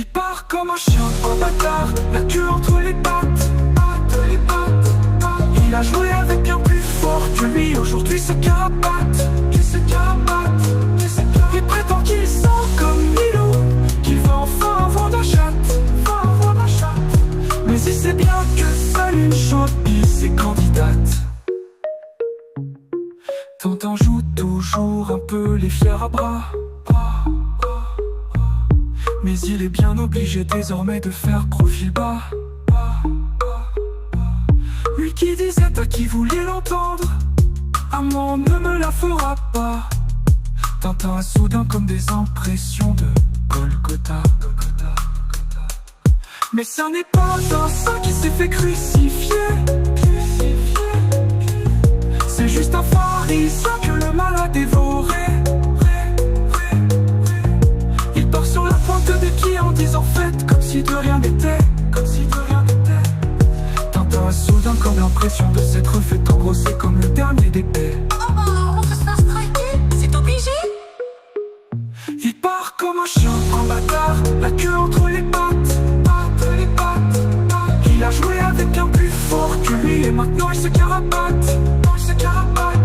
Il part comme un chien, un bâtard, la queue entre les pattes, pattes, les pattes. Il a joué avec bien plus fort que lui, aujourd'hui se carapate, il se carapate, il se carapate. Il prétend qu'il sent comme Milo, qu'il va enfin avoir la chatte, va avoir la chatte. Mais il sait bien que seule une chopie est candidate. Tintin joue toujours un peu les fiers à bras, mais il est bien obligé désormais de faire profil bas. Lui qui disait à qui vouliez l'entendre, à moi on ne me la fera pas. Tintin a soudain comme des impressions de Golgotha. Mais ce n'est pas un saint qui s'est fait crucifier, c'est juste un pharisien que le mal a dévoré. Il part sur la pointe des pieds en disant faites comme si de rien n'était, comme si de rien n'était. Tintin a soudain comme l'impression de s'être fait engrosser comme le dernier des paix. Oh bah, on va se faire striker, c'est obligé. Il part comme un chien, un bâtard, la queue entre les pattes, pattes, les pattes, pattes. Il a joué avec bien plus fort que lui et maintenant il se carapate, il se carapate.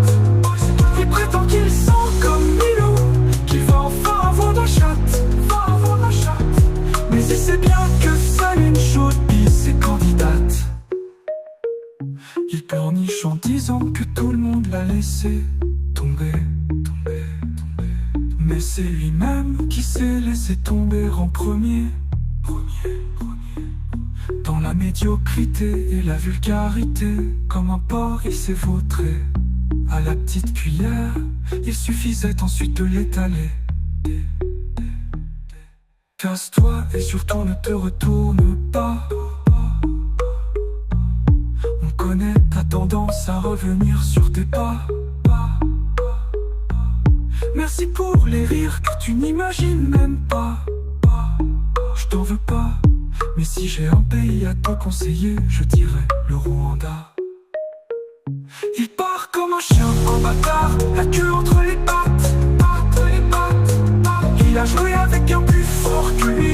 Il prétend qu'il sent comme Milo, qu'il va enfin avoir la chatte, va avoir la chatte. Mais il sait bien que seule une chopie est candidate. Il pleurniche en disant que tout le monde l'a laissé tomber, tomber, tomber. Mais c'est lui-même qui s'est laissé tomber en premier, premier. Dans la médiocrité et la vulgarité, comme un porc il s'est vautré. À la petite cuillère, il suffisait ensuite de l'étaler. Casse-toi et surtout ne te retourne pas. On connaît ta tendance à revenir sur tes pas. Merci pour les rires que tu n'imagines même pas. Je t'en veux pas, mais si j'ai un pays à te conseiller, je dirais le Rwanda. Il part comme un chien, un bâtard, la queue entre les pattes, pattes, les pattes, pattes. Il a joué avec bien plus fort que lui.